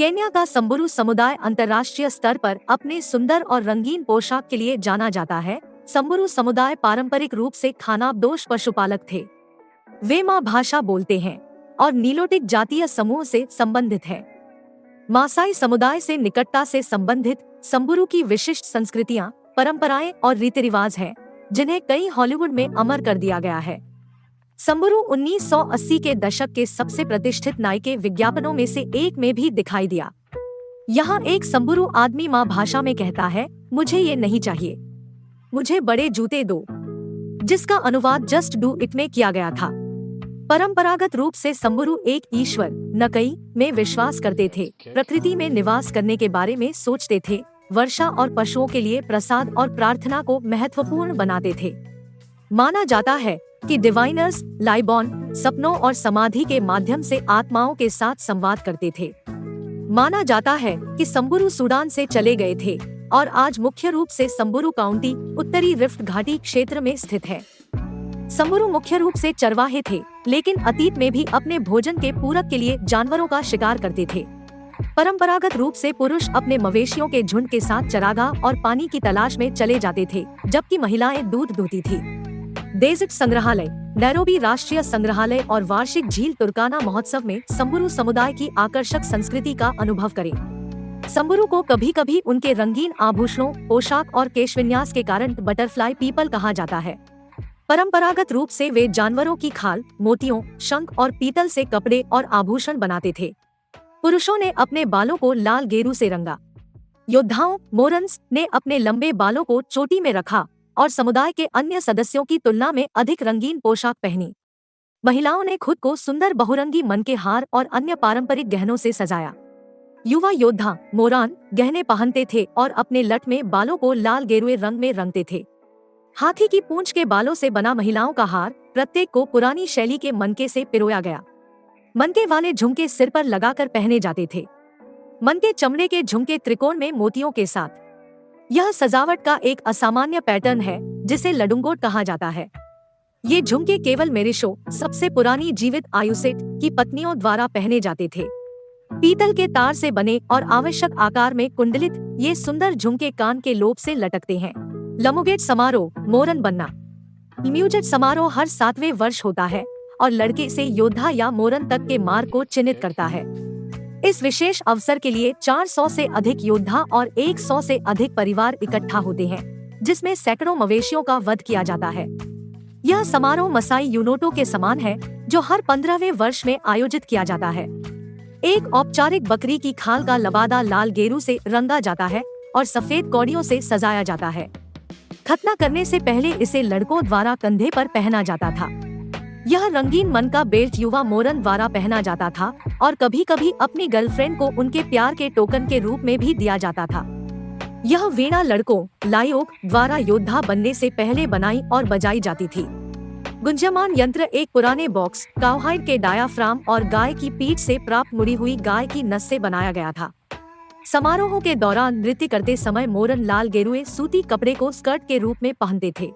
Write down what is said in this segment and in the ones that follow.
Kenya का संबुरु समुदाय अंतर्राष्ट्रीय स्तर पर अपने सुंदर और रंगीन पोशाक के लिए जाना जाता है। संबुरु समुदाय पारंपरिक रूप से खानाबदोश पशुपालक थे। वे माँ भाषा बोलते हैं और नीलोटिक जातीय समूह से संबंधित है। मासाई समुदाय से निकटता से संबंधित संबुरु की विशिष्ट संस्कृतियाँ, परंपराएं और रीति रिवाज हैं, जिन्हें कई हॉलीवुड में अमर कर दिया गया है। संबुरु 1980 के दशक के सबसे प्रतिष्ठित नाइके विज्ञापनों में से एक में भी दिखाई दिया। यहाँ एक संबुरु आदमी माँ भाषा में कहता है, मुझे ये नहीं चाहिए, मुझे बड़े जूते दो, जिसका अनुवाद जस्ट डू इट में किया गया था। परंपरागत रूप से संबुरु एक ईश्वर नकई में विश्वास करते थे, प्रकृति में निवास करने के बारे में सोचते थे, वर्षा और पशुओं के लिए प्रसाद और प्रार्थना को महत्वपूर्ण बनाते थे। माना जाता है कि डिवाइनर्स लाइबॉन सपनों और समाधि के माध्यम से आत्माओं के साथ संवाद करते थे। माना जाता है कि संबुरु सूडान से चले गए थे और आज मुख्य रूप से संबुरु काउंटी उत्तरी रिफ्ट घाटी क्षेत्र में स्थित है। संबुरु मुख्य रूप से चरवाहे थे, लेकिन अतीत में भी अपने भोजन के पूरक के लिए जानवरों का शिकार करते थे। परंपरागत रूप से पुरुष अपने मवेशियों के झुंड के साथ चरागाह और पानी की तलाश में चले जाते थे, जबकि महिलाएं दूध दूहती थी। डेजर्ट संग्रहालय, नैरोबी राष्ट्रीय संग्रहालय और वार्षिक झील तुर्काना महोत्सव में संबुरु समुदाय की आकर्षक संस्कृति का अनुभव करें। संबुरु को कभी कभी उनके रंगीन आभूषणों, पोशाक और केशविन्यास के कारण बटरफ्लाई पीपल कहा जाता है। परंपरागत रूप से वे जानवरों की खाल, मोतियों, शंख और पीतल से कपड़े और आभूषण बनाते थे। पुरुषों ने अपने बालों को लाल गेरू से रंगा। योद्धाओं मोरन्स ने अपने लंबे बालों को चोटी में रखा और समुदाय के अन्य सदस्यों की तुलना में अधिक रंगीन पोशाक पहनी। महिलाओं ने खुद को सुंदर बहुरंगी मनके हार और अन्य पारंपरिक गहनों से सजाया। युवा योद्धा मोरान गहने पहनते थे और अपने लट में बालों को लाल गेरुए रंग में रंगते थे। हाथी की पूंछ के बालों से बना महिलाओं का हार, प्रत्येक को पुरानी शैली के मनके से पिरोया गया। मनके वाले झुमके सिर पर लगाकर पहने जाते थे। मनके चमड़े के झुमके त्रिकोण में मोतियों के साथ। यह सजावट का एक असामान्य पैटर्न है जिसे लडुंगोट कहा जाता है। ये झुमके केवल मेरिशो, सबसे पुरानी जीवित आयुसेट की पत्नियों द्वारा पहने जाते थे। पीतल के तार से बने और आवश्यक आकार में कुंडलित ये सुंदर झुमके कान के लोब से लटकते हैं। लमुगेट समारोह, मोरन बनना। म्यूजेट समारोह हर 7वें वर्ष होता है और लड़के से योद्धा या मोरन तक के मार्ग को चिन्हित करता है। इस विशेष अवसर के लिए 400 से अधिक योद्धा और 100 से अधिक परिवार इकट्ठा होते हैं, जिसमें सैकड़ों मवेशियों का वध किया जाता है। यह समारोह मसाई यूनोटो के समान है, जो हर 15वें वर्ष में आयोजित किया जाता है। एक औपचारिक बकरी की खाल का लबादा लाल गेरू से रंगा जाता है और सफेद कौड़ियों से सजाया जाता है। खतना करने से पहले इसे लड़कों द्वारा कंधे पर पहना जाता था। यह रंगीन मन का बेल्ट युवा मोरन द्वारा पहना जाता था और कभी कभी अपनी गर्लफ्रेंड को उनके प्यार के टोकन के रूप में भी दिया जाता था। यह वीणा लड़कों लायोक द्वारा योद्धा बनने से पहले बनाई और बजाई जाती थी। गुंजयमान यंत्र एक पुराने बॉक्स, काउहाइड के डायाफ्राम और गाय की पीठ से प्राप्त मुड़ी हुई गाय की नस से बनाया गया था। समारोहों के दौरान नृत्य करते समय मोरन लाल गेरुए सूती कपड़े को स्कर्ट के रूप में पहनते थे।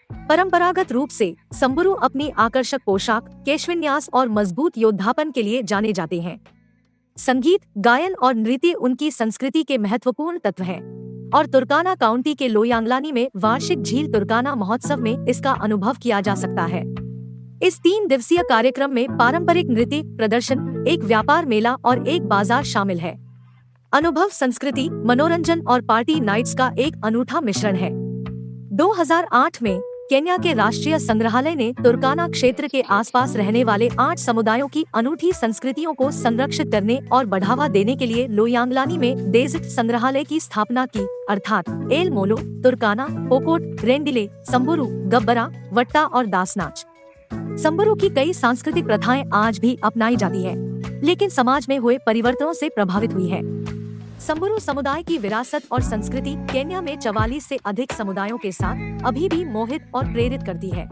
परंपरागत रूप से संबुरु अपनी आकर्षक पोशाक, केशविन्यास और मजबूत योद्धापन के लिए जाने जाते हैं। संगीत, गायन और नृत्य उनकी संस्कृति के महत्वपूर्ण तत्व हैं और तुर्काना काउंटी के लोयांगलानी में वार्षिक झील तुर्काना महोत्सव में इसका अनुभव किया जा सकता है। इस 3 दिवसीय कार्यक्रम में पारंपरिक नृत्य प्रदर्शन, एक व्यापार मेला और एक बाजार शामिल है। अनुभव संस्कृति, मनोरंजन और पार्टी नाइट्स का एक अनूठा मिश्रण है। 2008 में केन्या के राष्ट्रीय संग्रहालय ने तुर्काना क्षेत्र के आसपास रहने वाले 8 समुदायों की अनूठी संस्कृतियों को संरक्षित करने और बढ़ावा देने के लिए लोयांगलानी में डेजर्ट संग्रहालय की स्थापना की, अर्थात एल मोलो, तुर्काना, पोकोट, रेंडिले, संबुरु, गब्बरा, वट्टा और दासनाच। संबुरु की कई सांस्कृतिक प्रथाएं आज भी अपनाई जाती है, लेकिन समाज में हुए परिवर्तनों से प्रभावित हुई है। संबुरु समुदाय की विरासत और संस्कृति केन्या में 44 से अधिक समुदायों के साथ अभी भी मोहित और प्रेरित करती है।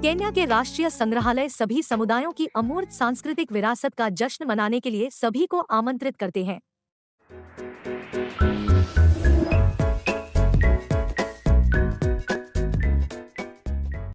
केन्या के राष्ट्रीय संग्रहालय सभी समुदायों की अमूर्त सांस्कृतिक विरासत का जश्न मनाने के लिए सभी को आमंत्रित करते हैं।